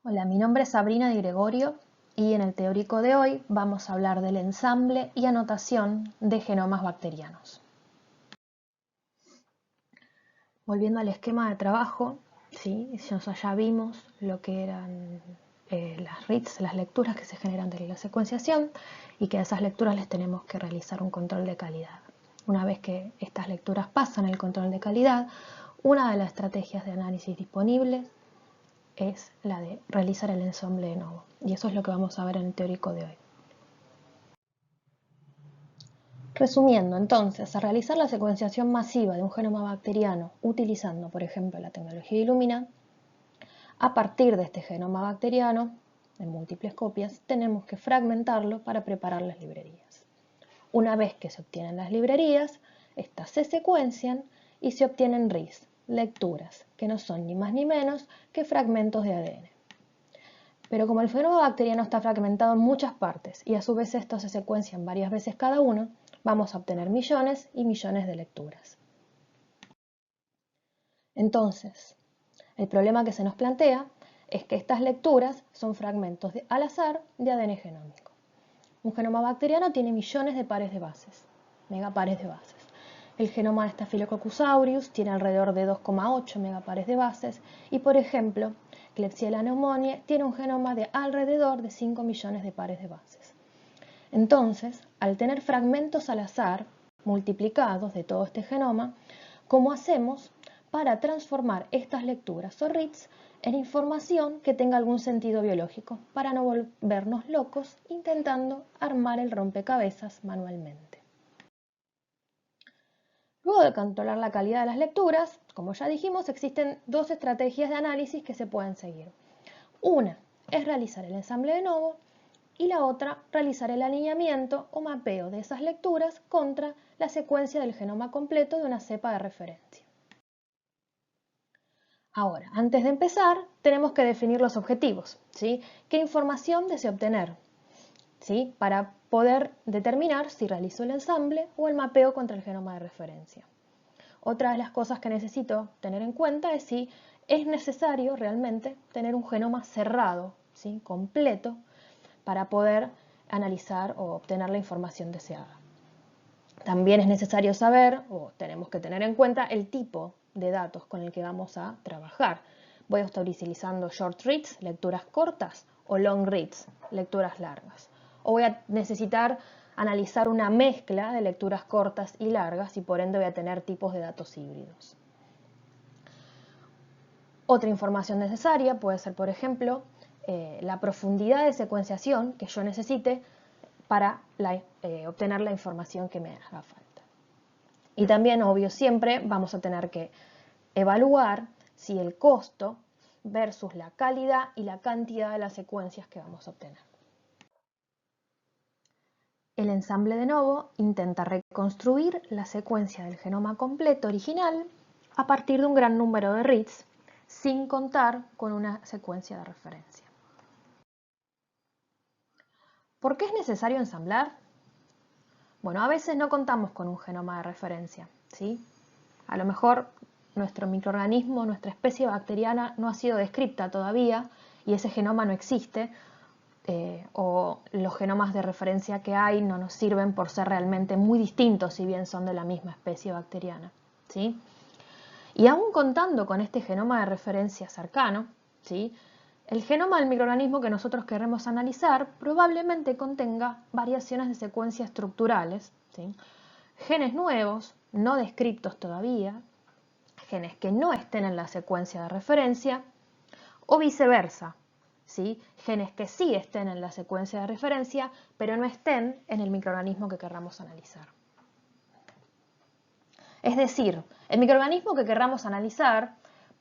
Hola, mi nombre es Sabrina Di Gregorio y en el teórico de hoy vamos a hablar del ensamble y anotación de genomas bacterianos. Volviendo al esquema de trabajo, ¿sí? Ya vimos lo que eran las reads, las lecturas que se generan de la secuenciación y que a esas lecturas les tenemos que realizar un control de calidad. Una vez que estas lecturas pasan el control de calidad, una de las estrategias de análisis disponibles es la de realizar el ensamble de novo. Y eso es lo que vamos a ver en el teórico de hoy. Resumiendo, entonces, a realizar la secuenciación masiva de un genoma bacteriano utilizando, por ejemplo, la tecnología Illumina, a partir de este genoma bacteriano, en múltiples copias, tenemos que fragmentarlo para preparar las librerías. Una vez que se obtienen las librerías, estas se secuencian y se obtienen RIS, lecturas, que no son ni más ni menos que fragmentos de ADN. Pero como el genoma bacteriano está fragmentado en muchas partes y a su vez estos se secuencian varias veces cada uno, vamos a obtener millones y millones de lecturas. Entonces, el problema que se nos plantea es que estas lecturas son fragmentos al azar de ADN genómico. Un genoma bacteriano tiene millones de pares de bases, megapares de bases. El genoma de Staphylococcus aureus tiene alrededor de 2,8 megapares de bases y, por ejemplo, Klebsiella pneumoniae tiene un genoma de alrededor de 5 millones de pares de bases. Entonces, al tener fragmentos al azar multiplicados de todo este genoma, ¿cómo hacemos para transformar estas lecturas o reads en información que tenga algún sentido biológico, para no volvernos locos intentando armar el rompecabezas manualmente? Luego de controlar la calidad de las lecturas, como ya dijimos, existen dos estrategias de análisis que se pueden seguir. Una es realizar el ensamble de novo y la otra, realizar el alineamiento o mapeo de esas lecturas contra la secuencia del genoma completo de una cepa de referencia. Ahora, antes de empezar, tenemos que definir los objetivos, ¿sí? ¿Qué información deseo obtener? ¿Sí? Para poder determinar si realizo el ensamble o el mapeo contra el genoma de referencia. Otra de las cosas que necesito tener en cuenta es si es necesario realmente tener un genoma cerrado, ¿sí? Completo, para poder analizar o obtener la información deseada. También es necesario saber, o tenemos que tener en cuenta, el tipo de datos con el que vamos a trabajar. Voy a estar utilizando short reads, lecturas cortas, o long reads, lecturas largas. O voy a necesitar analizar una mezcla de lecturas cortas y largas y por ende voy a tener tipos de datos híbridos. Otra información necesaria puede ser, por ejemplo, la profundidad de secuenciación que yo necesite para obtener la información que me haga falta. Y también, obvio, siempre vamos a tener que evaluar si el costo versus la calidad y la cantidad de las secuencias que vamos a obtener. El ensamble de novo intenta reconstruir la secuencia del genoma completo original a partir de un gran número de reads, sin contar con una secuencia de referencia. ¿Por qué es necesario ensamblar? Bueno, a veces no contamos con un genoma de referencia, ¿sí? A lo mejor nuestro microorganismo, nuestra especie bacteriana no ha sido descripta todavía y ese genoma no existe, o los genomas de referencia que hay no nos sirven por ser realmente muy distintos si bien son de la misma especie bacteriana, ¿sí? Y aún contando con este genoma de referencia cercano, ¿sí? El genoma del microorganismo que nosotros queremos analizar probablemente contenga variaciones de secuencia estructurales, ¿sí? Genes nuevos, no descriptos todavía, genes que no estén en la secuencia de referencia, o viceversa, ¿sí? Genes que sí estén en la secuencia de referencia, pero no estén en el microorganismo que queramos analizar. Es decir, el microorganismo que queramos analizar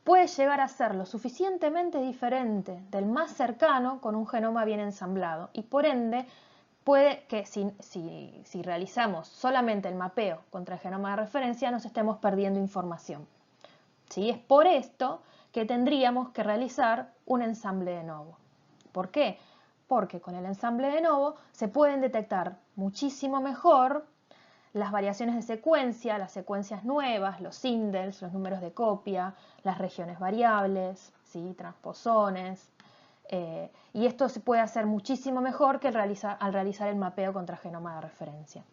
puede llegar a ser lo suficientemente diferente del más cercano con un genoma bien ensamblado y por ende puede que si realizamos solamente el mapeo contra el genoma de referencia nos estemos perdiendo información. ¿Sí? Es por esto que tendríamos que realizar un ensamble de novo. ¿Por qué? Porque con el ensamble de novo se pueden detectar muchísimo mejor las variaciones de secuencia, las secuencias nuevas, los indels, los números de copia, las regiones variables, ¿sí? Transposones, y esto se puede hacer muchísimo mejor que al realizar el mapeo contra genoma de referencia.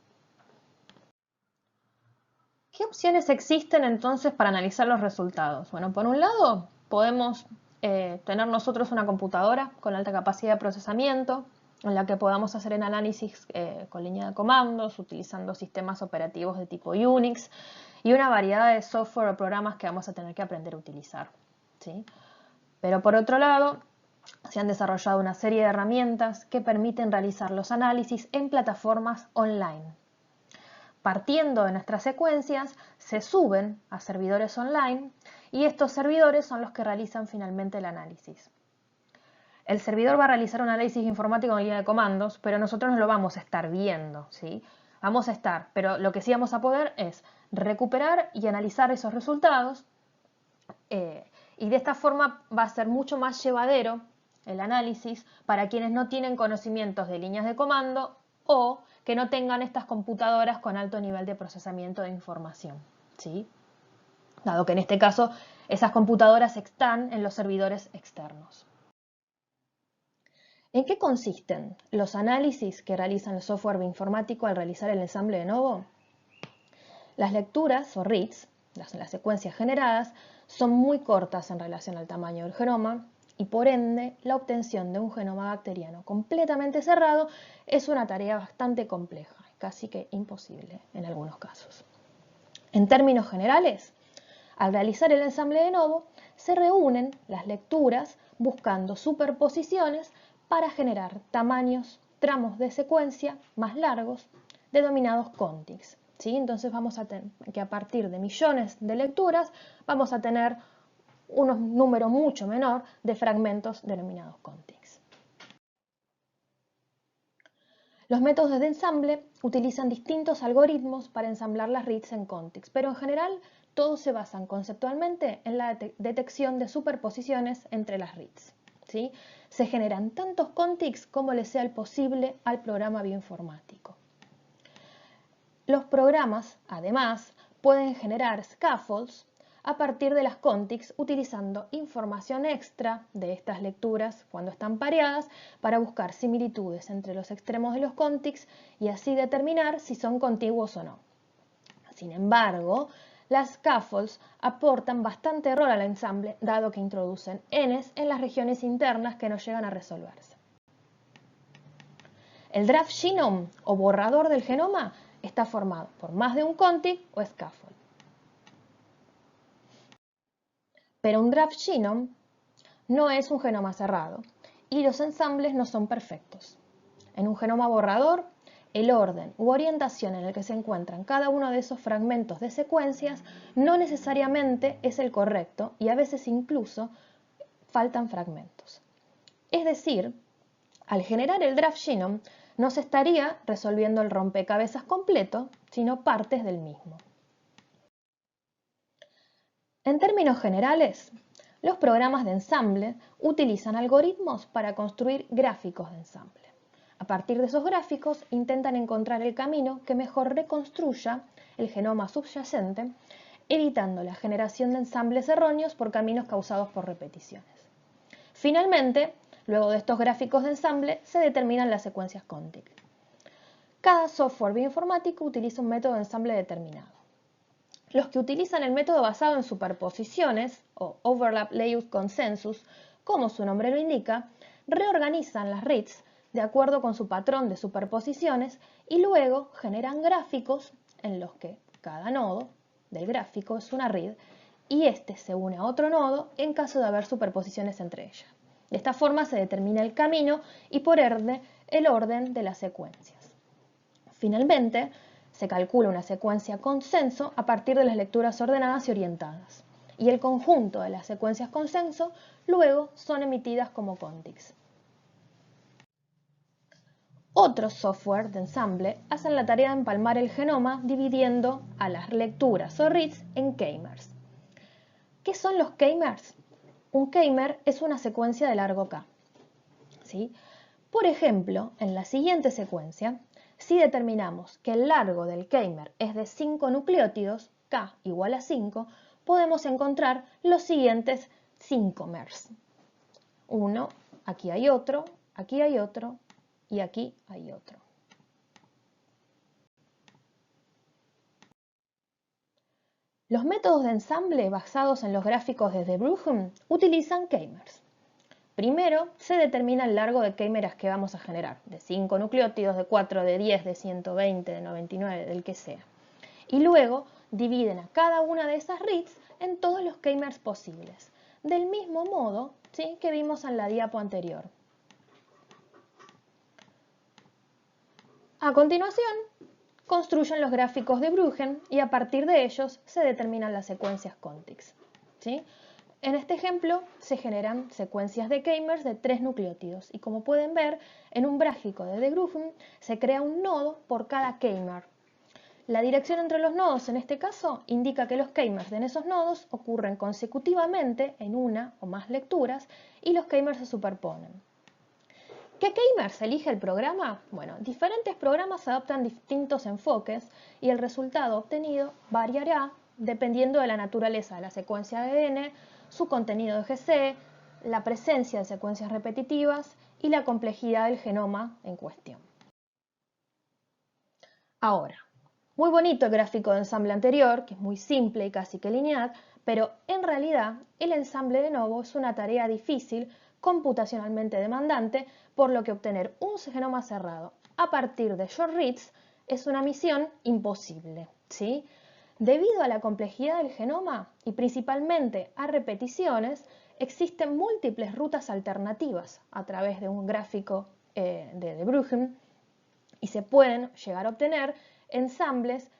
¿Qué opciones existen entonces para analizar los resultados? Bueno, por un lado, podemos tener nosotros una computadora con alta capacidad de procesamiento, en la que podamos hacer el análisis con línea de comandos, utilizando sistemas operativos de tipo Unix y una variedad de software o programas que vamos a tener que aprender a utilizar, ¿sí? Pero por otro lado, se han desarrollado una serie de herramientas que permiten realizar los análisis en plataformas online. Partiendo de nuestras secuencias, se suben a servidores online y estos servidores son los que realizan finalmente el análisis. El servidor va a realizar un análisis informático en línea de comandos, pero nosotros no lo vamos a estar viendo, ¿sí? Pero lo que sí vamos a poder es recuperar y analizar esos resultados, y de esta forma va a ser mucho más llevadero el análisis para quienes no tienen conocimientos de líneas de comando o que no tengan estas computadoras con alto nivel de procesamiento de información, ¿sí? Dado que en este caso esas computadoras están en los servidores externos. ¿En qué consisten los análisis que realizan el software bioinformático al realizar el ensamble de novo? Las lecturas o reads, las secuencias generadas, son muy cortas en relación al tamaño del genoma y por ende la obtención de un genoma bacteriano completamente cerrado es una tarea bastante compleja, casi que imposible en algunos casos. En términos generales, al realizar el ensamble de novo, se reúnen las lecturas buscando superposiciones para generar tramos de secuencia más largos, denominados contigs, ¿sí? Entonces vamos a tener que a partir de millones de lecturas vamos a tener un número mucho menor de fragmentos denominados contigs. Los métodos de ensamble utilizan distintos algoritmos para ensamblar las reads en contigs, pero en general todos se basan conceptualmente en la detección de superposiciones entre las reads, ¿sí? Se generan tantos contigs como les sea posible al programa bioinformático. Los programas, además, pueden generar scaffolds a partir de las contigs utilizando información extra de estas lecturas cuando están pareadas para buscar similitudes entre los extremos de los contigs y así determinar si son contiguos o no. Sin embargo, las scaffolds aportan bastante error al ensamble dado que introducen n's en las regiones internas que no llegan a resolverse. El draft genome o borrador del genoma está formado por más de un contig o scaffold. Pero un draft genome no es un genoma cerrado y los ensambles no son perfectos. En un genoma borrador, el orden u orientación en el que se encuentran cada uno de esos fragmentos de secuencias no necesariamente es el correcto y a veces incluso faltan fragmentos. Es decir, al generar el draft genome no se estaría resolviendo el rompecabezas completo, sino partes del mismo. En términos generales, los programas de ensamble utilizan algoritmos para construir gráficos de ensamble. A partir de esos gráficos intentan encontrar el camino que mejor reconstruya el genoma subyacente, evitando la generación de ensambles erróneos por caminos causados por repeticiones. Finalmente, luego de estos gráficos de ensamble se determinan las secuencias contig. Cada software bioinformático utiliza un método de ensamble determinado. Los que utilizan el método basado en superposiciones, o Overlap Layout Consensus, como su nombre lo indica, reorganizan las reads de acuerdo con su patrón de superposiciones y luego generan gráficos en los que cada nodo del gráfico es una read y este se une a otro nodo en caso de haber superposiciones entre ellas. De esta forma se determina el camino y por ende el orden de las secuencias. Finalmente, se calcula una secuencia consenso a partir de las lecturas ordenadas y orientadas. Y el conjunto de las secuencias consenso luego son emitidas como contigs. Otros software de ensamble hacen la tarea de empalmar el genoma dividiendo a las lecturas o reads en k-mers. ¿Qué son los k-mers? Un k-mer es una secuencia de largo K, ¿sí? Por ejemplo, en la siguiente secuencia, si determinamos que el largo del k-mer es de 5 nucleótidos, K igual a 5, podemos encontrar los siguientes 5 mers. 1 aquí hay otro, aquí hay otro y aquí hay otro. Los métodos de ensamble basados en los gráficos de De Bruijn utilizan K-mers. Primero, se determina el largo de K-meras que vamos a generar, de 5 nucleótidos, de 4, de 10, de 120, de 99, del que sea. Y luego dividen a cada una de esas reads en todos los K-mers posibles, del mismo modo, ¿sí?, que vimos en la diapo anterior. A continuación, construyen los gráficos de Bruijn y a partir de ellos se determinan las secuencias Contigs, ¿sí? En este ejemplo se generan secuencias de K-mers de 3 nucleótidos y como pueden ver, en un gráfico de De Bruijn se crea un nodo por cada K-mer. La dirección entre los nodos en este caso indica que los K-mers en esos nodos ocurren consecutivamente en una o más lecturas y los K-mers se superponen. ¿Qué K-mers elige el programa? Bueno, diferentes programas adoptan distintos enfoques y el resultado obtenido variará dependiendo de la naturaleza de la secuencia de ADN, su contenido de GC, la presencia de secuencias repetitivas y la complejidad del genoma en cuestión. Ahora, muy bonito el gráfico de ensamble anterior, que es muy simple y casi que lineal, pero en realidad el ensamble de novo es una tarea difícil, computacionalmente demandante, por lo que obtener un genoma cerrado a partir de short reads es una misión imposible, ¿sí? Debido a la complejidad del genoma y principalmente a repeticiones, existen múltiples rutas alternativas a través de un gráfico de De Bruijn y se pueden llegar a obtener ensambles,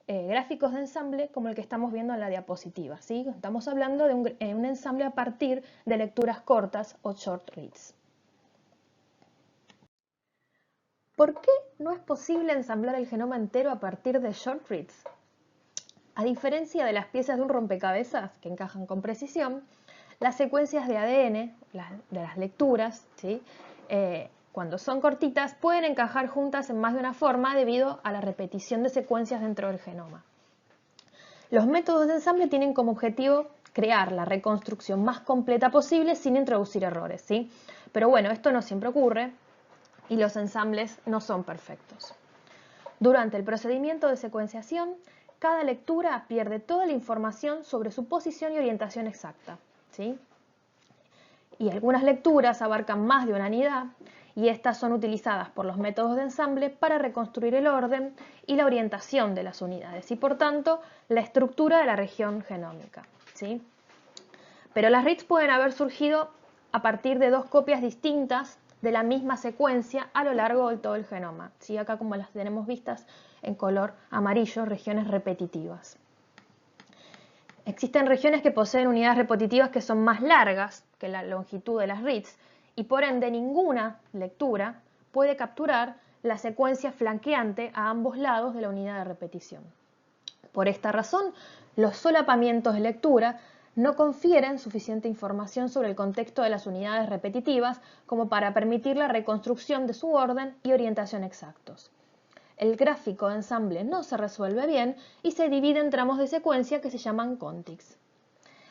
gráficos de ensamble como el que estamos viendo en la diapositiva, ¿sí? Estamos hablando de un ensamble a partir de lecturas cortas o short reads. ¿Por qué no es posible ensamblar el genoma entero a partir de short reads? A diferencia de las piezas de un rompecabezas que encajan con precisión, las secuencias de ADN, de las lecturas, ¿sí?, cuando son cortitas, pueden encajar juntas en más de una forma debido a la repetición de secuencias dentro del genoma. Los métodos de ensamble tienen como objetivo crear la reconstrucción más completa posible sin introducir errores, ¿sí? Pero bueno, esto no siempre ocurre y los ensambles no son perfectos. Durante el procedimiento de secuenciación, cada lectura pierde toda la información sobre su posición y orientación exacta, ¿sí? Y algunas lecturas abarcan más de una unidad y estas son utilizadas por los métodos de ensamble para reconstruir el orden y la orientación de las unidades y por tanto la estructura de la región genómica, ¿sí? Pero las reads pueden haber surgido a partir de dos copias distintas de la misma secuencia a lo largo de todo el genoma, ¿sí? Acá como las tenemos vistas en color amarillo, regiones repetitivas. Existen regiones que poseen unidades repetitivas que son más largas que la longitud de las reads y por ende ninguna lectura puede capturar la secuencia flanqueante a ambos lados de la unidad de repetición. Por esta razón, los solapamientos de lectura no confieren suficiente información sobre el contexto de las unidades repetitivas como para permitir la reconstrucción de su orden y orientación exactos. El gráfico de ensamble no se resuelve bien y se divide en tramos de secuencia que se llaman contigs.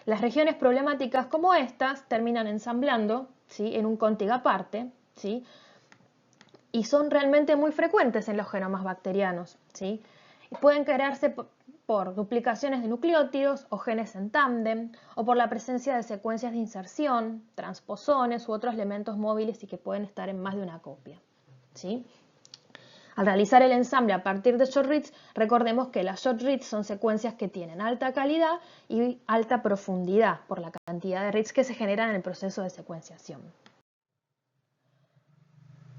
Las regiones problemáticas como estas terminan ensamblando, ¿sí?, en un contig aparte, ¿sí?, y son realmente muy frecuentes en los genomas bacterianos, ¿sí? Y pueden crearse por duplicaciones de nucleótidos o genes en tándem o por la presencia de secuencias de inserción, transposones u otros elementos móviles y que pueden estar en más de una copia, ¿sí? Al realizar el ensamble a partir de short reads, recordemos que las short reads son secuencias que tienen alta calidad y alta profundidad por la cantidad de reads que se generan en el proceso de secuenciación.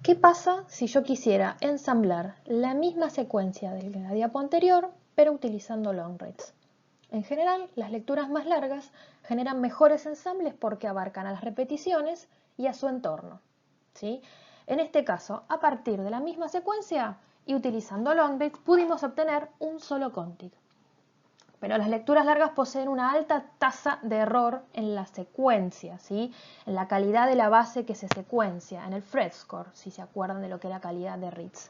¿Qué pasa si yo quisiera ensamblar la misma secuencia de la diapo anterior, pero utilizando long reads? En general, las lecturas más largas generan mejores ensambles porque abarcan a las repeticiones y a su entorno, ¿sí? En este caso, a partir de la misma secuencia y utilizando long reads, pudimos obtener un solo contig. Pero las lecturas largas poseen una alta tasa de error en la secuencia, ¿sí?, en la calidad de la base que se secuencia, en el Phred score, si se acuerdan de lo que es la calidad de reads.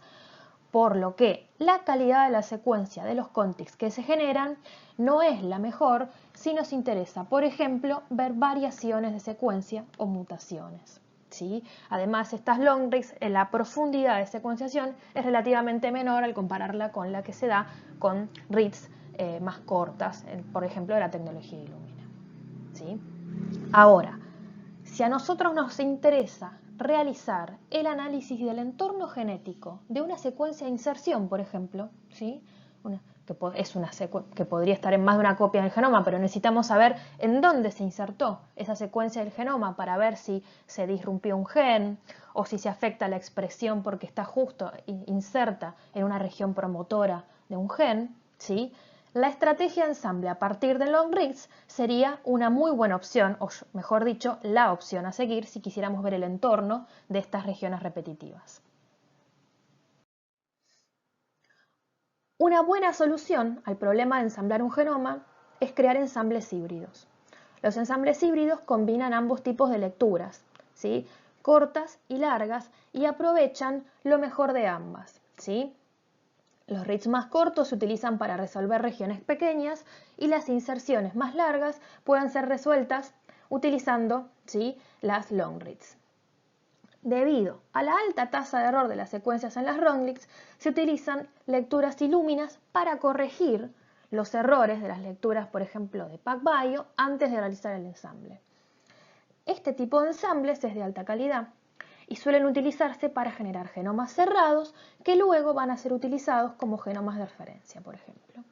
Por lo que la calidad de la secuencia de los contigs que se generan no es la mejor si nos interesa, por ejemplo, ver variaciones de secuencia o mutaciones. ¿sí? Además, estas long reads, la profundidad de secuenciación es relativamente menor al compararla con la que se da con reads más cortas, por ejemplo, de la tecnología Illumina, ¿sí? Ahora, si a nosotros nos interesa realizar el análisis del entorno genético de una secuencia de inserción, por ejemplo, ¿sí? Que podría estar en más de una copia del genoma, pero necesitamos saber en dónde se insertó esa secuencia del genoma para ver si se disrumpió un gen o si se afecta la expresión porque está justo inserta en una región promotora de un gen, ¿sí? La estrategia de ensamble a partir de long reads sería una muy buena opción, o mejor dicho, la opción a seguir si quisiéramos ver el entorno de estas regiones repetitivas. Una buena solución al problema de ensamblar un genoma es crear ensambles híbridos. Los ensambles híbridos combinan ambos tipos de lecturas, ¿sí? Cortas y largas, y aprovechan lo mejor de ambas, ¿sí? Los reads más cortos se utilizan para resolver regiones pequeñas y las inserciones más largas pueden ser resueltas utilizando, ¿sí?, las long reads. Debido a la alta tasa de error de las secuencias en las long reads, se utilizan lecturas Illuminas para corregir los errores de las lecturas, por ejemplo, de PacBio antes de realizar el ensamble. Este tipo de ensambles es de alta calidad y suelen utilizarse para generar genomas cerrados que luego van a ser utilizados como genomas de referencia, por ejemplo.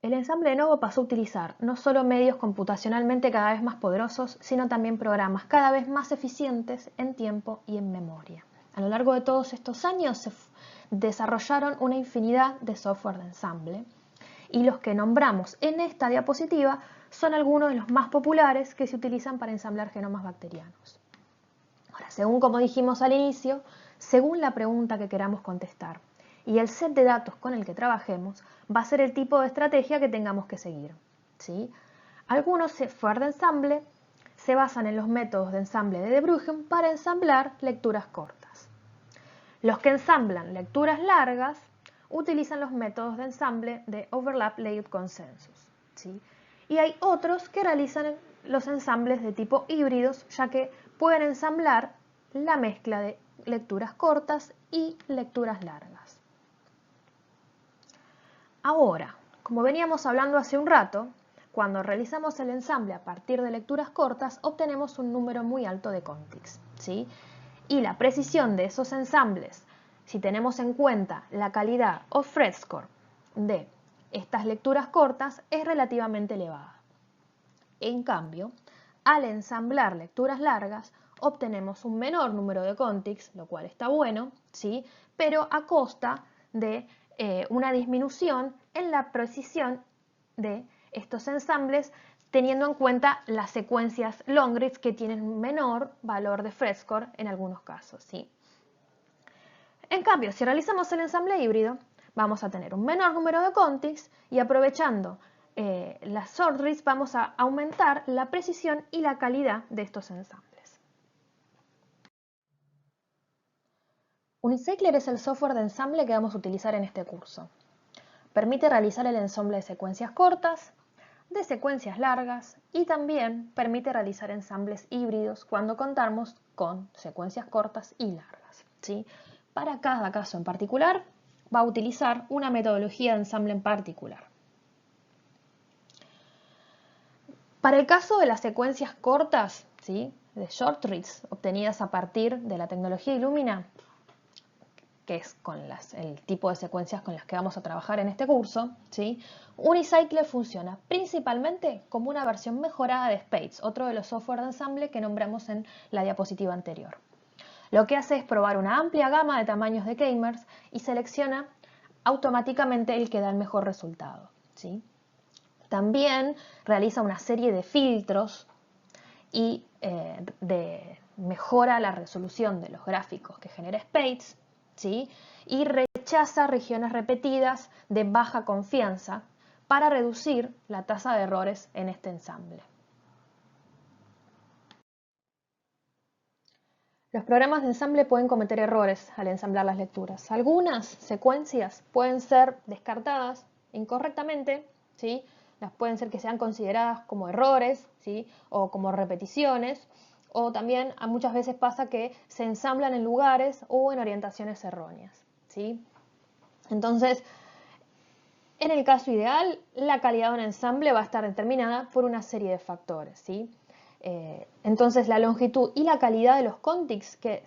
El ensamble de novo pasó a utilizar no solo medios computacionalmente cada vez más poderosos, sino también programas cada vez más eficientes en tiempo y en memoria. A lo largo de todos estos años se desarrollaron una infinidad de software de ensamble, y los que nombramos en esta diapositiva son algunos de los más populares que se utilizan para ensamblar genomas bacterianos. Ahora, según como dijimos al inicio, según la pregunta que queramos contestar y el set de datos con el que trabajemos, va a ser el tipo de estrategia que tengamos que seguir, ¿sí? Algunos software de ensamble se basan en los métodos de ensamble de De Bruijn para ensamblar lecturas cortas. Los que ensamblan lecturas largas utilizan los métodos de ensamble de Overlap Layout Consensus, ¿sí? Y hay otros que realizan los ensambles de tipo híbridos, ya que pueden ensamblar la mezcla de lecturas cortas y lecturas largas. Ahora, como veníamos hablando hace un rato, cuando realizamos el ensamble a partir de lecturas cortas, obtenemos un número muy alto de contigs, ¿sí? Y la precisión de esos ensambles, si tenemos en cuenta la calidad o Phred score de estas lecturas cortas, es relativamente elevada. En cambio, al ensamblar lecturas largas, obtenemos un menor número de contigs, lo cual está bueno, ¿sí? Pero a costa de una disminución en la precisión de estos ensambles, teniendo en cuenta las secuencias long reads que tienen un menor valor de Phred score en algunos casos, ¿sí? En cambio, si realizamos el ensamble híbrido, vamos a tener un menor número de contigs y aprovechando las short reads vamos a aumentar la precisión y la calidad de estos ensambles. Unicycler es el software de ensamble que vamos a utilizar en este curso. Permite realizar el ensamble de secuencias cortas, de secuencias largas y también permite realizar ensambles híbridos cuando contamos con secuencias cortas y largas, ¿sí? Para cada caso en particular va a utilizar una metodología de ensamble en particular. Para el caso de las secuencias cortas, ¿sí?, de short reads obtenidas a partir de la tecnología Illumina, que es con el tipo de secuencias con las que vamos a trabajar en este curso, ¿sí?, Unicycler funciona principalmente como una versión mejorada de Spades, otro de los software de ensamble que nombramos en la diapositiva anterior. Lo que hace es probar una amplia gama de tamaños de k-mers y selecciona automáticamente el que da el mejor resultado, ¿sí? También realiza una serie de filtros y mejora la resolución de los gráficos que genera Spades, ¿sí?, y rechaza regiones repetidas de baja confianza para reducir la tasa de errores en este ensamble. Los programas de ensamble pueden cometer errores al ensamblar las lecturas. Algunas secuencias pueden ser descartadas incorrectamente, ¿sí? Pueden ser que sean consideradas como errores, ¿sí?, o como repeticiones, O también muchas veces pasa que se ensamblan en lugares o en orientaciones erróneas, ¿sí? Entonces, en el caso ideal, la calidad de un ensamble va a estar determinada por una serie de factores, ¿sí? Entonces, la longitud y la calidad de los contigs que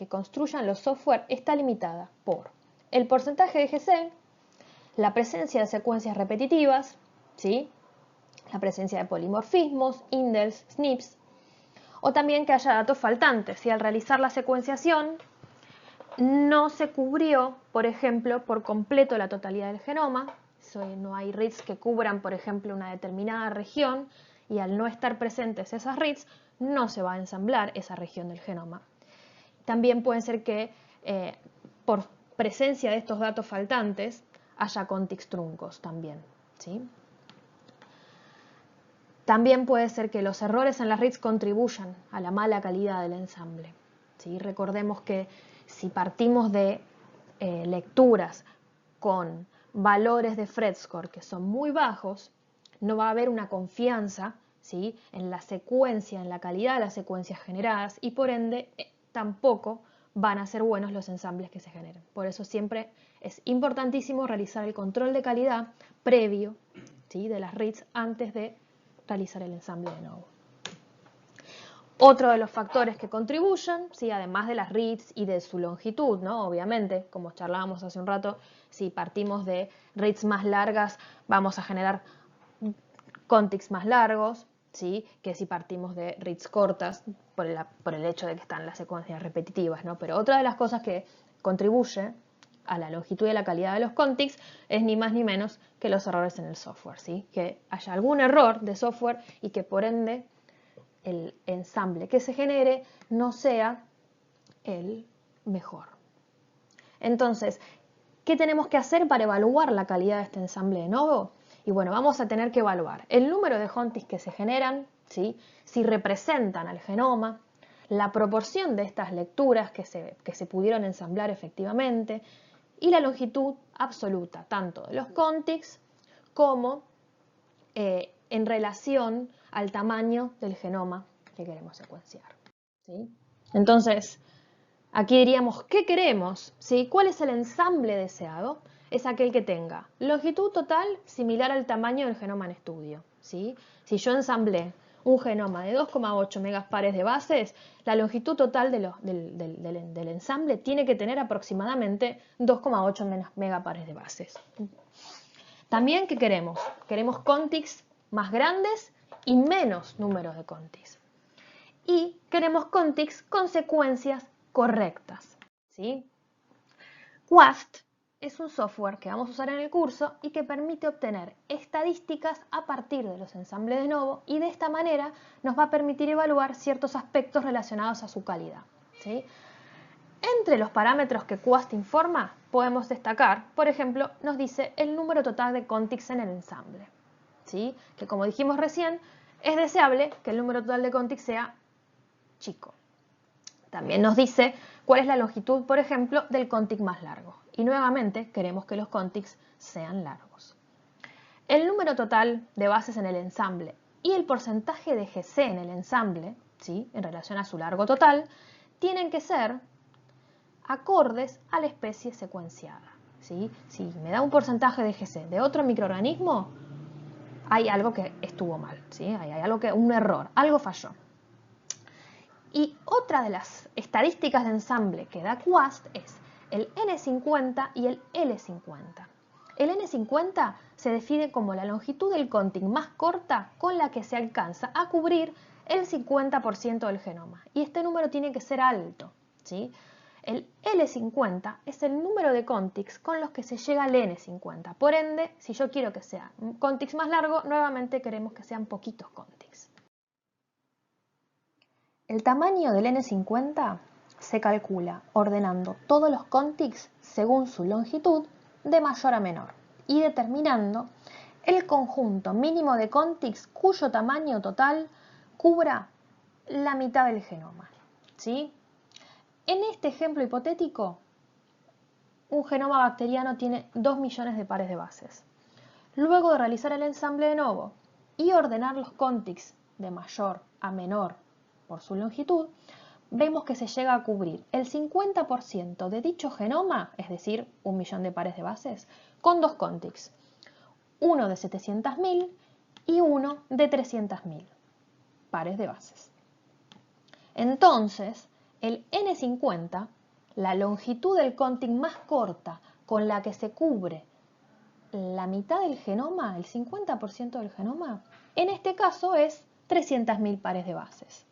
construyan los software está limitada por el porcentaje de GC, la presencia de secuencias repetitivas, ¿sí? La presencia de polimorfismos, indels, SNPs, o también que haya datos faltantes. Si al realizar la secuenciación no se cubrió, por ejemplo, por completo la totalidad del genoma, no hay reads que cubran, por ejemplo, una determinada región, y al no estar presentes esas reads, no se va a ensamblar esa región del genoma. También puede ser que por presencia de estos datos faltantes haya contigs truncos también, ¿sí? También puede ser que los errores en las reads contribuyan a la mala calidad del ensamble, ¿sí? Recordemos que si partimos de lecturas con valores de Phred score que son muy bajos, no va a haber una confianza, ¿sí?, en la secuencia, en la calidad de las secuencias generadas, y por ende tampoco van a ser buenos los ensambles que se generen. Por eso siempre es importantísimo realizar el control de calidad previo, ¿sí?, de las reads antes de realizar el ensamble de nuevo. Otro de los factores que contribuyen, ¿sí?, además de las reads y de su longitud, ¿no?, obviamente, como charlábamos hace un rato, si partimos de reads más largas, vamos a generar contigs más largos, ¿sí?, que si partimos de reads cortas, por el hecho de que están las secuencias repetitivas, ¿no? Pero otra de las cosas que contribuye a la longitud y a la calidad de los contigs es ni más ni menos que los errores en el software, ¿sí?, que haya algún error de software y que por ende el ensamble que se genere no sea el mejor. Entonces, ¿qué tenemos que hacer para evaluar la calidad de este ensamble de nuevo? Y bueno, vamos a tener que evaluar el número de contigs que se generan, ¿sí?, si representan al genoma, la proporción de estas lecturas que se pudieron ensamblar efectivamente y la longitud absoluta, tanto de los contigs como en relación al tamaño del genoma que queremos secuenciar, ¿sí? Entonces, aquí diríamos, ¿qué queremos? ¿Sí? ¿Cuál es el ensamble deseado? Es aquel que tenga longitud total similar al tamaño del genoma en estudio, ¿sí? Si yo ensamblé un genoma de 2,8 megapares de bases, la longitud total del ensamble tiene que tener aproximadamente 2,8 megapares de bases. También, ¿qué queremos? Queremos contigs más grandes y menos números de contigs. Y queremos contigs con secuencias correctas, ¿sí? WAST es un software que vamos a usar en el curso y que permite obtener estadísticas a partir de los ensambles de novo, y de esta manera nos va a permitir evaluar ciertos aspectos relacionados a su calidad, ¿sí? Entre los parámetros que WAST informa, podemos destacar, por ejemplo, nos dice el número total de contigs en el ensamble, ¿sí?, que como dijimos recién, es deseable que el número total de contigs sea chico. También nos dice cuál es la longitud, por ejemplo, del contig más largo. Y nuevamente queremos que los contigs sean largos. El número total de bases en el ensamble y el porcentaje de GC en el ensamble, ¿sí?, en relación a su largo total, tienen que ser acordes a la especie secuenciada, ¿sí? Si me da un porcentaje de GC de otro microorganismo, hay algo que estuvo mal, ¿sí? Hay algo un error, algo falló. Y otra de las estadísticas de ensamble que da WAST es el N50 y el L50. El N50 se define como la longitud del contig más corta con la que se alcanza a cubrir el 50% del genoma. Y este número tiene que ser alto, ¿sí? El L50 es el número de contigs con los que se llega al N50. Por ende, si yo quiero que sea un contigs más largo, nuevamente queremos que sean poquitos contigs. El tamaño del N50 se calcula ordenando todos los contigs según su longitud de mayor a menor y determinando el conjunto mínimo de contigs cuyo tamaño total cubra la mitad del genoma, ¿sí? En este ejemplo hipotético, un genoma bacteriano tiene 2 millones de pares de bases. Luego de realizar el ensamble de novo y ordenar los contigs de mayor a menor por su longitud, vemos que se llega a cubrir el 50% de dicho genoma, es decir, 1 millón de pares de bases, con dos contigs, uno de 700.000 y uno de 300.000 pares de bases. Entonces, el N50, la longitud del contig más corta con la que se cubre la mitad del genoma, el 50% del genoma, en este caso es 300.000 pares de bases.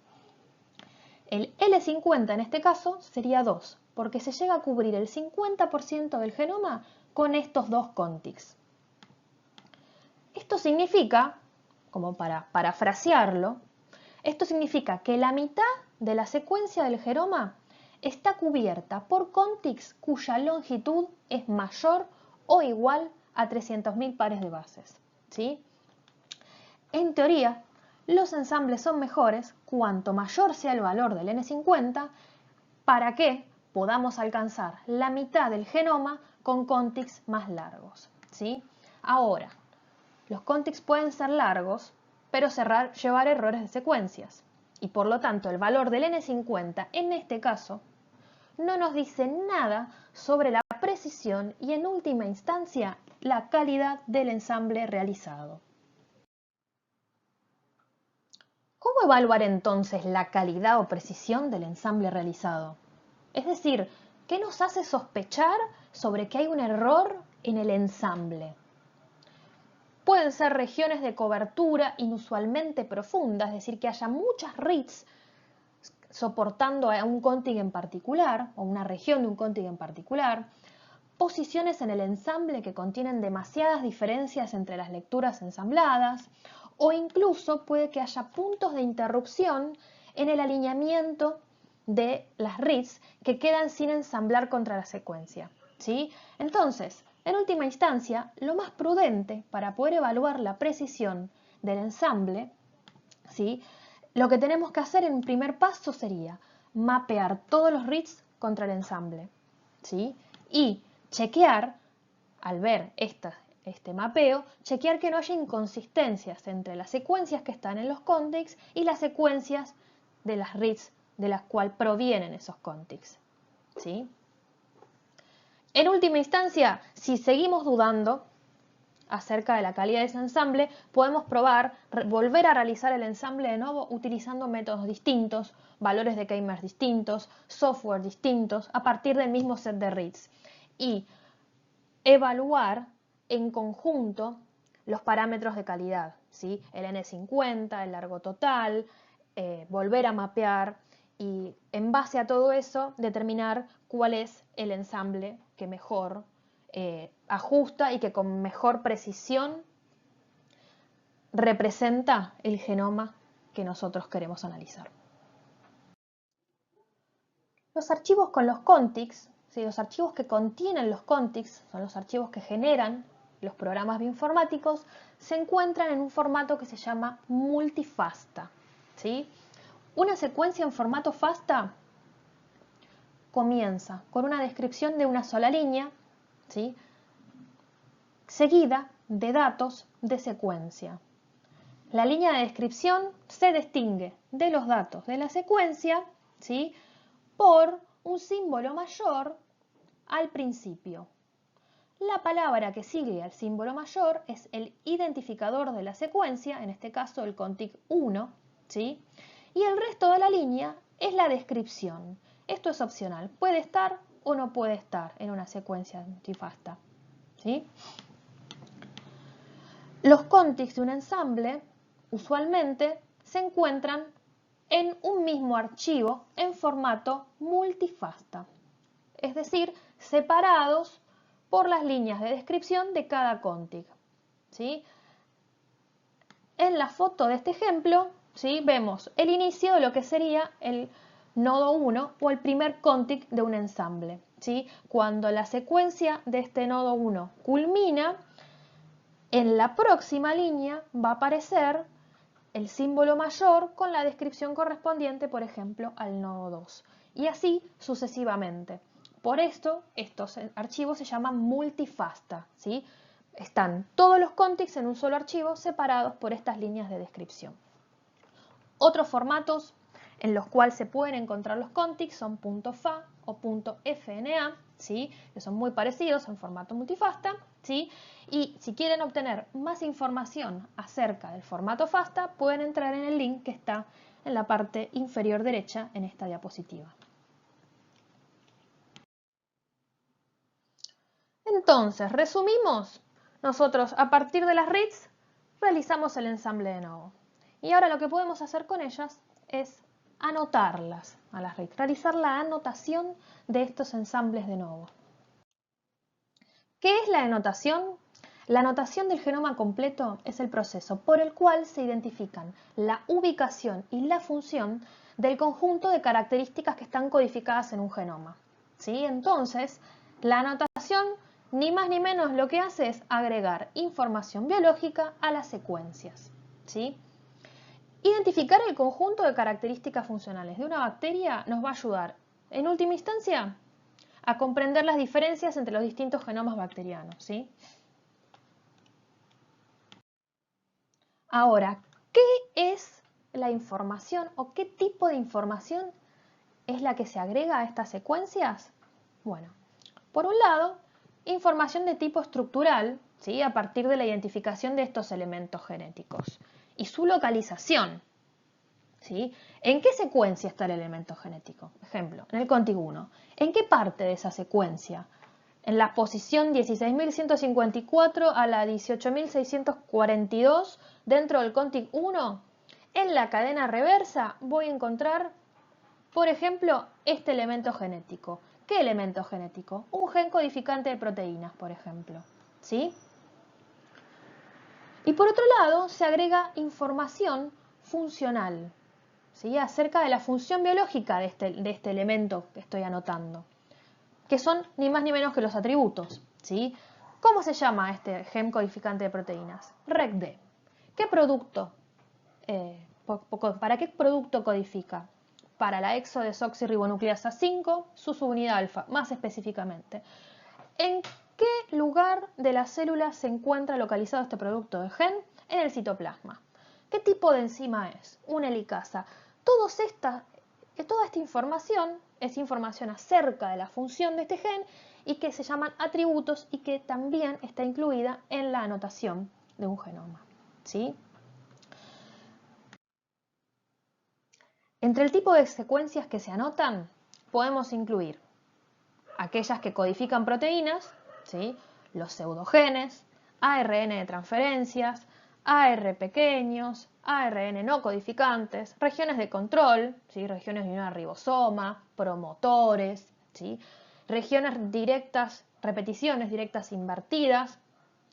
El L50 en este caso sería 2, porque se llega a cubrir el 50% del genoma con estos dos contigs. Esto significa, como para parafrasearlo, esto significa que la mitad de la secuencia del genoma está cubierta por contigs cuya longitud es mayor o igual a 300.000 pares de bases, ¿sí? En teoría, los ensambles son mejores cuanto mayor sea el valor del N50 para que podamos alcanzar la mitad del genoma con contigs más largos, ¿sí? Ahora, los contigs pueden ser largos, pero llevar errores de secuencias. Y por lo tanto, el valor del N50 en este caso no nos dice nada sobre la precisión y en última instancia la calidad del ensamble realizado. ¿Cómo evaluar entonces la calidad o precisión del ensamble realizado? Es decir, ¿qué nos hace sospechar sobre que hay un error en el ensamble? Pueden ser regiones de cobertura inusualmente profundas, es decir, que haya muchas reads soportando a un contig en particular, o una región de un contig en particular, posiciones en el ensamble que contienen demasiadas diferencias entre las lecturas ensambladas, o incluso puede que haya puntos de interrupción en el alineamiento de las reads que quedan sin ensamblar contra la secuencia, ¿sí? Entonces, en última instancia, lo más prudente para poder evaluar la precisión del ensamble, ¿sí?, lo que tenemos que hacer en un primer paso sería mapear todos los reads contra el ensamble, ¿sí? Y chequear, al ver este mapeo, chequear que no haya inconsistencias entre las secuencias que están en los contigs y las secuencias de las reads de las cuales provienen esos contigs, ¿sí? En última instancia, si seguimos dudando acerca de la calidad de ese ensamble, podemos probar, volver a realizar el ensamble de nuevo utilizando métodos distintos, valores de k-mesh distintos, software distintos, a partir del mismo set de reads. Y evaluar en conjunto los parámetros de calidad, ¿sí? El N50, el largo total, volver a mapear y en base a todo eso determinar cuál es el ensamble que mejor ajusta y que con mejor precisión representa el genoma que nosotros queremos analizar. Los archivos con los contigs, ¿sí?, los archivos que contienen los contigs, son los archivos que generan los programas bioinformáticos, se encuentran en un formato que se llama multifasta, ¿sí? Una secuencia en formato FASTA comienza con una descripción de una sola línea, ¿sí?, seguida de datos de secuencia. La línea de descripción se distingue de los datos de la secuencia, ¿sí?, por un símbolo mayor al principio. La palabra que sigue al símbolo mayor es el identificador de la secuencia, en este caso el contig 1, ¿sí?, y el resto de la línea es la descripción. Esto es opcional, puede estar o no puede estar en una secuencia multifasta, ¿sí? Los contigs de un ensamble usualmente se encuentran en un mismo archivo en formato multifasta, es decir, separados por las líneas de descripción de cada contig, ¿sí? En la foto de este ejemplo, ¿sí?, vemos el inicio de lo que sería el nodo 1 o el primer contig de un ensamble, ¿sí? Cuando la secuencia de este nodo 1 culmina, en la próxima línea va a aparecer el símbolo mayor con la descripción correspondiente, por ejemplo, al nodo 2. Y así sucesivamente. Por esto, estos archivos se llaman multifasta, ¿sí? Están todos los contigs en un solo archivo separados por estas líneas de descripción. Otros formatos en los cuales se pueden encontrar los contigs son .fa o .fna, ¿sí? Que son muy parecidos en formato multifasta, ¿sí? Y si quieren obtener más información acerca del formato FASTA, pueden entrar en el link que está en la parte inferior derecha en esta diapositiva. Entonces, resumimos, nosotros a partir de las reads realizamos el ensamble de novo. Y ahora lo que podemos hacer con ellas es anotarlas a las reads, realizar la anotación de estos ensambles de novo. ¿Qué es la anotación? La anotación del genoma completo es el proceso por el cual se identifican la ubicación y la función del conjunto de características que están codificadas en un genoma, ¿sí? Entonces, la anotación ni más ni menos lo que hace es agregar información biológica a las secuencias, ¿sí? Identificar el conjunto de características funcionales de una bacteria nos va a ayudar, en última instancia, a comprender las diferencias entre los distintos genomas bacterianos, ¿sí? Ahora, ¿qué es la información o qué tipo de información es la que se agrega a estas secuencias? Bueno, por un lado, información de tipo estructural, ¿sí? A partir de la identificación de estos elementos genéticos y su localización, ¿sí? ¿En qué secuencia está el elemento genético? Ejemplo, en el contig 1. ¿En qué parte de esa secuencia? En la posición 16.154 a la 18.642 dentro del contig 1, en la cadena reversa voy a encontrar, por ejemplo, este elemento genético. ¿Qué elemento genético? Un gen codificante de proteínas, por ejemplo, ¿sí? Y por otro lado, se agrega información funcional, ¿sí? Acerca de la función biológica de este elemento que estoy anotando, que son ni más ni menos que los atributos, ¿sí? ¿Cómo se llama este gen codificante de proteínas? RecD. ¿Qué producto? ¿Para qué producto codifica? Para la exodesoxirribonucleasa 5, su subunidad alfa, más específicamente. ¿En qué lugar de la célula se encuentra localizado este producto de gen? En el citoplasma. ¿Qué tipo de enzima es? Una helicasa. Toda esta información es información acerca de la función de este gen y que se llaman atributos y que también está incluida en la anotación de un genoma, ¿sí? Entre el tipo de secuencias que se anotan, podemos incluir aquellas que codifican proteínas, ¿sí? Los pseudogenes, ARN de transferencias, AR pequeños, ARN no codificantes, regiones de control, ¿sí? Regiones de unión al ribosoma, promotores, ¿sí? Regiones directas, repeticiones directas invertidas,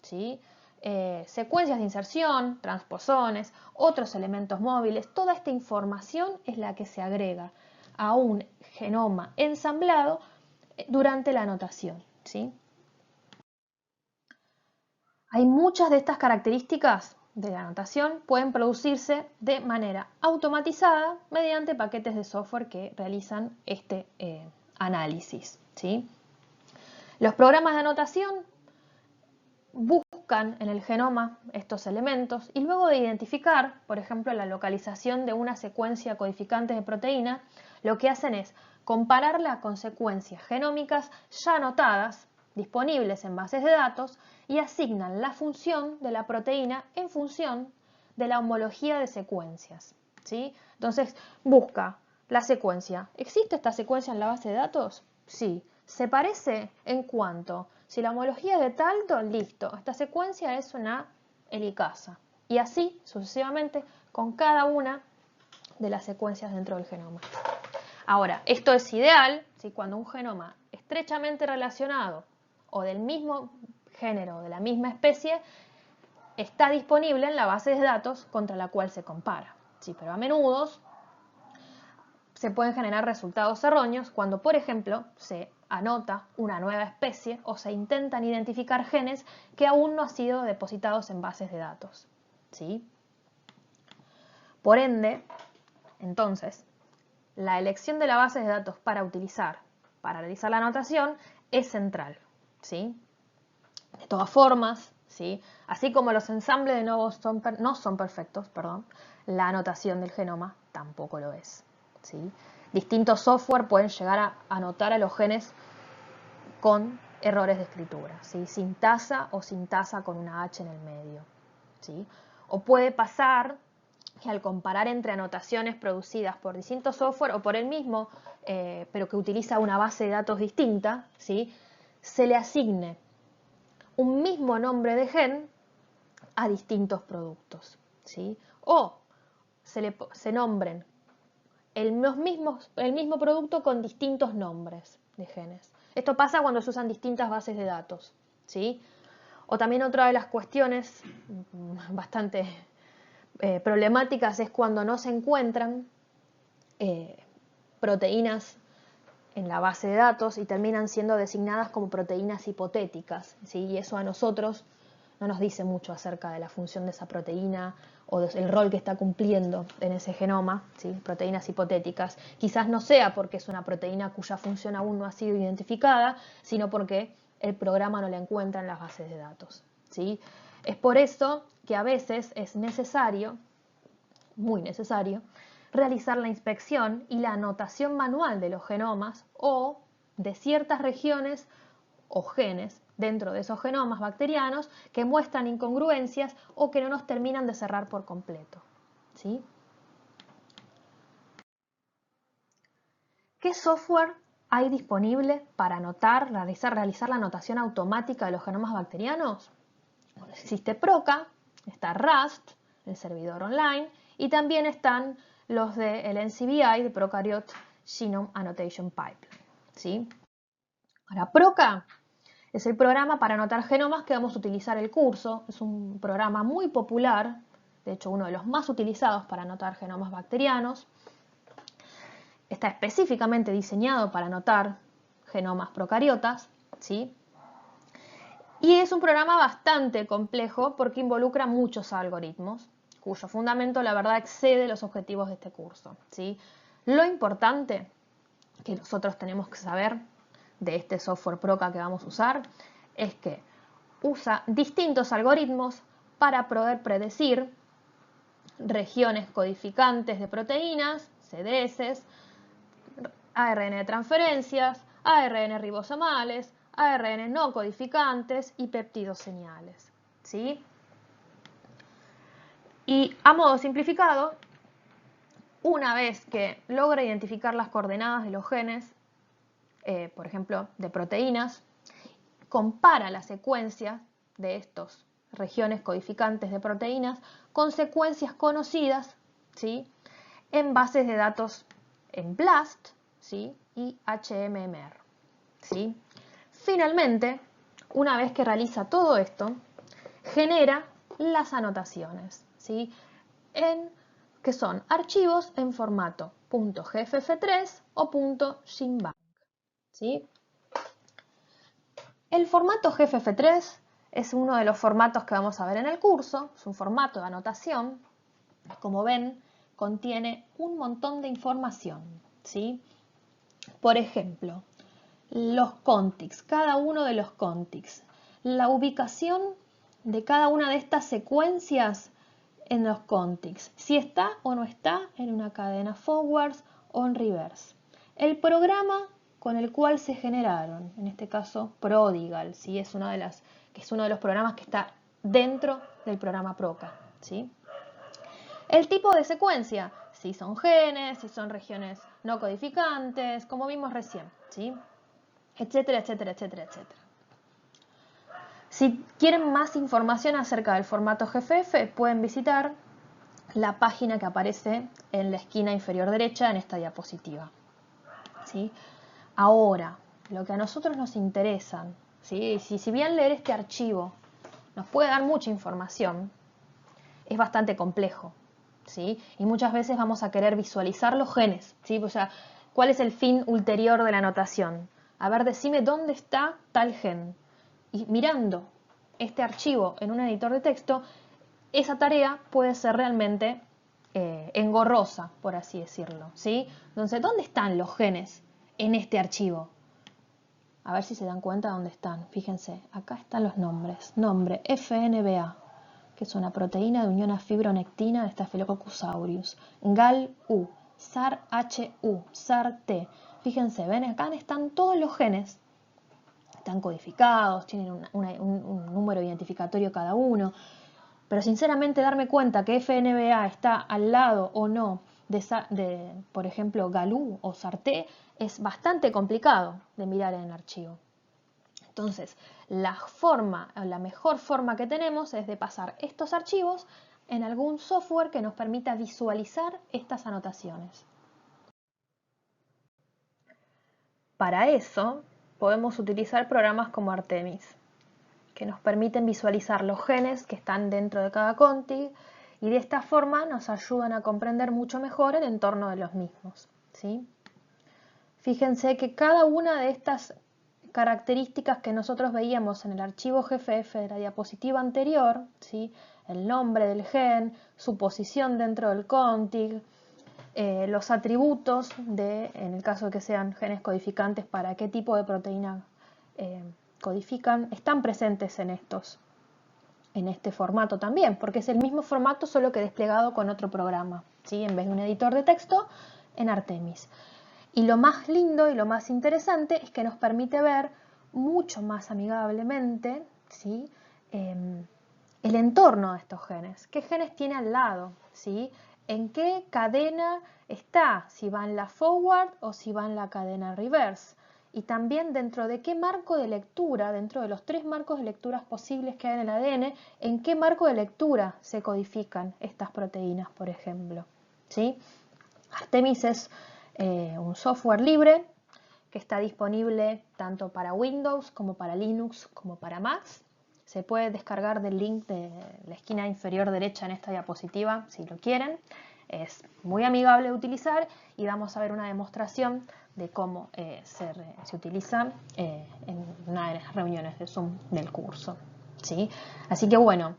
¿sí? Secuencias de inserción, transposones, otros elementos móviles. Toda esta información es la que se agrega a un genoma ensamblado durante la anotación, ¿sí? Hay muchas de estas características de la anotación pueden producirse de manera automatizada mediante paquetes de software que realizan este análisis, ¿sí? Los programas de anotación buscan en el genoma estos elementos y luego de identificar, por ejemplo, la localización de una secuencia codificante de proteína, lo que hacen es compararla con secuencias genómicas ya anotadas, disponibles en bases de datos, y asignan la función de la proteína en función de la homología de secuencias, ¿sí? Entonces, busca la secuencia. ¿Existe esta secuencia en la base de datos? Sí. ¿Se parece en cuánto? Si la homología es de talto, listo. Esta secuencia es una helicasa. Y así sucesivamente con cada una de las secuencias dentro del genoma. Ahora, esto es ideal si cuando un genoma estrechamente relacionado o del mismo género o de la misma especie está disponible en la base de datos contra la cual se compara. Sí, pero a menudo se pueden generar resultados erróneos cuando, por ejemplo, se anota una nueva especie o se intentan identificar genes que aún no han sido depositados en bases de datos, ¿sí? Por ende, entonces, la elección de la base de datos para utilizar para realizar la anotación es central, ¿sí? De todas formas, ¿sí? Así como los ensambles de novo no son perfectos, la anotación del genoma tampoco lo es. ¿sí? Distintos software pueden llegar a anotar a los genes con errores de escritura, ¿sí? Sin tasa o sin tasa con una H en el medio, ¿sí? O puede pasar que al comparar entre anotaciones producidas por distintos software o por el mismo, pero que utiliza una base de datos distinta, ¿sí? Se le asigne un mismo nombre de gen a distintos productos, ¿sí? O se nombren el mismo producto con distintos nombres de genes. Esto pasa cuando se usan distintas bases de datos, ¿sí? O también otra de las cuestiones bastante problemáticas es cuando no se encuentran proteínas en la base de datos y terminan siendo designadas como proteínas hipotéticas, ¿sí? Y eso a nosotros no nos dice mucho acerca de la función de esa proteína o del rol que está cumpliendo en ese genoma, ¿sí? Proteínas hipotéticas. Quizás no sea porque es una proteína cuya función aún no ha sido identificada, sino porque el programa no la encuentra en las bases de datos, ¿sí? Es por eso que a veces es necesario, muy necesario, realizar la inspección y la anotación manual de los genomas o de ciertas regiones o genes dentro de esos genomas bacterianos que muestran incongruencias o que no nos terminan de cerrar por completo, ¿sí? ¿Qué software hay disponible para realizar la anotación automática de los genomas bacterianos? Bueno, existe PROCA, está Rust, el servidor online, y también están los del NCBI, de Prokaryote Genome Annotation Pipeline, ¿sí? Ahora, PROCA es el programa para anotar genomas que vamos a utilizar el curso. Es un programa muy popular, de hecho uno de los más utilizados para anotar genomas bacterianos. Está específicamente diseñado para anotar genomas procariotas, ¿sí? Y es un programa bastante complejo porque involucra muchos algoritmos, cuyo fundamento la verdad excede los objetivos de este curso, ¿sí? Lo importante que nosotros tenemos que saber de este software PROCA que vamos a usar es que usa distintos algoritmos para poder predecir regiones codificantes de proteínas, CDS, ARN de transferencias, ARN ribosomales, ARN no codificantes y péptidos señales, ¿sí? Y a modo simplificado, una vez que logra identificar las coordenadas de los genes, por ejemplo, de proteínas, compara la secuencia de estas regiones codificantes de proteínas con secuencias conocidas, ¿sí? En bases de datos en BLAST, ¿sí? Y HMMR, ¿sí? Finalmente, una vez que realiza todo esto, genera las anotaciones, ¿sí? Que son archivos en formato .gff3 o .gimbank, ¿sí? El formato GFF3 es uno de los formatos que vamos a ver en el curso, es un formato de anotación. Como ven, contiene un montón de información, ¿sí? Por ejemplo, los contigs, cada uno de los contigs, la ubicación de cada una de estas secuencias en los contigs, si está o no está en una cadena forwards o en reverse. El programa con el cual se generaron, en este caso Prodigal, ¿sí? Es uno de los programas que está dentro del programa PROCA, ¿sí? El tipo de secuencia, si son genes, si son regiones no codificantes, como vimos recién, ¿sí? Etcétera, etcétera, etcétera, etcétera. Si quieren más información acerca del formato GFF, pueden visitar la página que aparece en la esquina inferior derecha en esta diapositiva, ¿sí? Ahora, lo que a nosotros nos interesa, ¿sí? Si bien leer este archivo nos puede dar mucha información, es bastante complejo, ¿sí? Y muchas veces vamos a querer visualizar los genes, ¿sí? O sea, ¿cuál es el fin ulterior de la anotación? A ver, decime dónde está tal gen. Y mirando este archivo en un editor de texto, esa tarea puede ser realmente engorrosa, por así decirlo, ¿sí? Entonces, ¿dónde están los genes en este archivo? A ver si se dan cuenta dónde están. Fíjense, acá están los nombres. Nombre FNBA, que es una proteína de unión a fibronectina de Staphylococcus aureus. GAL-U, SARHU, SART. Fíjense, ven, acá están todos los genes. Están codificados, tienen un número identificatorio cada uno. Pero sinceramente darme cuenta que FNBA está al lado o no de por ejemplo, GALU o SART es bastante complicado de mirar en el archivo. Entonces, la mejor forma que tenemos es de pasar estos archivos en algún software que nos permita visualizar estas anotaciones. Para eso, podemos utilizar programas como Artemis, que nos permiten visualizar los genes que están dentro de cada config y de esta forma nos ayudan a comprender mucho mejor el entorno de los mismos, ¿sí? Fíjense que cada una de estas características que nosotros veíamos en el archivo GFF de la diapositiva anterior, ¿sí? El nombre del gen, su posición dentro del config, los atributos en el caso de que sean genes codificantes, para qué tipo de proteína codifican, están presentes en este formato también, porque es el mismo formato solo que desplegado con otro programa, ¿sí? En vez de un editor de texto, en Artemis. Y lo más lindo y lo más interesante es que nos permite ver mucho más amigablemente, ¿sí? El entorno de estos genes. ¿Qué genes tiene al lado? ¿Sí? ¿En qué cadena está? Si va en la forward o si va en la cadena reverse. Y también dentro de qué marco de lectura, dentro de los 3 marcos de lecturas posibles que hay en el ADN, en qué marco de lectura se codifican estas proteínas, por ejemplo, ¿sí? Artemis es un software libre que está disponible tanto para Windows como para Linux como para Mac. Se puede descargar del link de la esquina inferior derecha en esta diapositiva si lo quieren. Es muy amigable de utilizar y vamos a ver una demostración de cómo se utiliza en una de las reuniones de Zoom del curso, ¿sí? Así que bueno,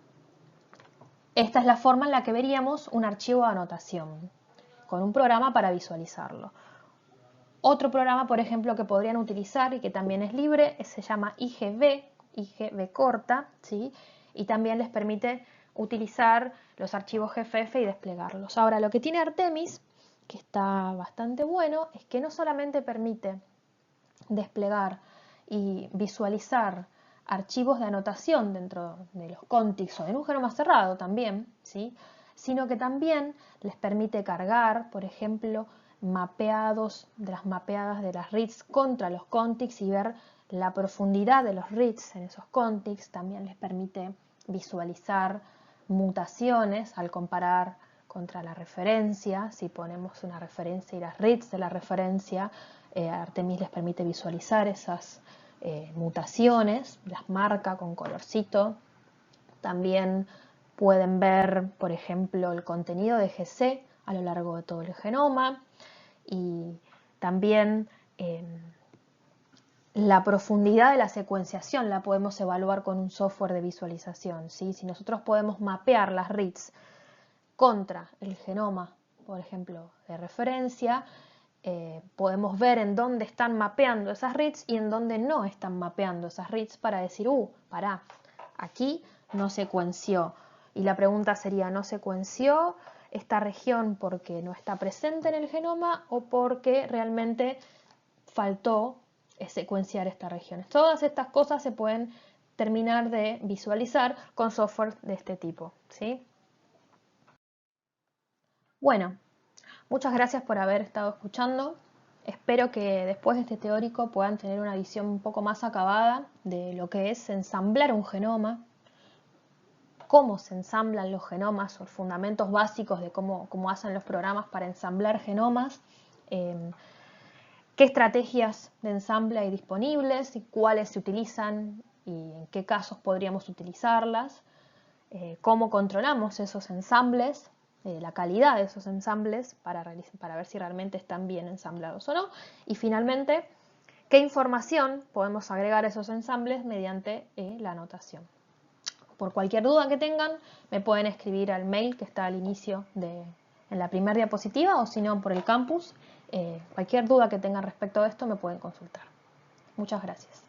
esta es la forma en la que veríamos un archivo de anotación, con un programa para visualizarlo. Otro programa, por ejemplo, que podrían utilizar y que también es libre, se llama IGV corta, ¿sí? Y también les permite utilizar los archivos GFF y desplegarlos. Ahora, lo que tiene Artemis, que está bastante bueno, es que no solamente permite desplegar y visualizar archivos de anotación dentro de los contigs o en un genoma cerrado también, ¿sí? Sino que también les permite cargar, por ejemplo, mapeadas de las reads contra los contigs y ver la profundidad de los reads en esos contigs. También les permite visualizar mutaciones al comparar contra la referencia. Si ponemos una referencia y las reads de la referencia, Artemis les permite visualizar esas mutaciones, las marca con colorcito. También pueden ver, por ejemplo, el contenido de GC a lo largo de todo el genoma y también la profundidad de la secuenciación la podemos evaluar con un software de visualización, ¿sí? Si nosotros podemos mapear las reads contra el genoma, por ejemplo, de referencia, podemos ver en dónde están mapeando esas reads y en dónde no están mapeando esas reads para decir, pará, aquí no secuenció. Y la pregunta sería, ¿no secuenció esta región porque no está presente en el genoma o porque realmente faltó secuenciar esta región? Todas estas cosas se pueden terminar de visualizar con software de este tipo, ¿sí? Bueno, muchas gracias por haber estado escuchando. Espero que después de este teórico puedan tener una visión un poco más acabada de lo que es ensamblar un genoma, cómo se ensamblan los genomas, los fundamentos básicos de cómo hacen los programas para ensamblar genomas, qué estrategias de ensamble hay disponibles y cuáles se utilizan y en qué casos podríamos utilizarlas, cómo controlamos esos ensambles, la calidad de esos ensambles para ver si realmente están bien ensamblados o no. Y finalmente, qué información podemos agregar a esos ensambles mediante la anotación. Por cualquier duda que tengan, me pueden escribir al mail que está al inicio en la primera diapositiva o si no por el campus. Cualquier duda que tengan respecto a esto me pueden consultar. Muchas gracias.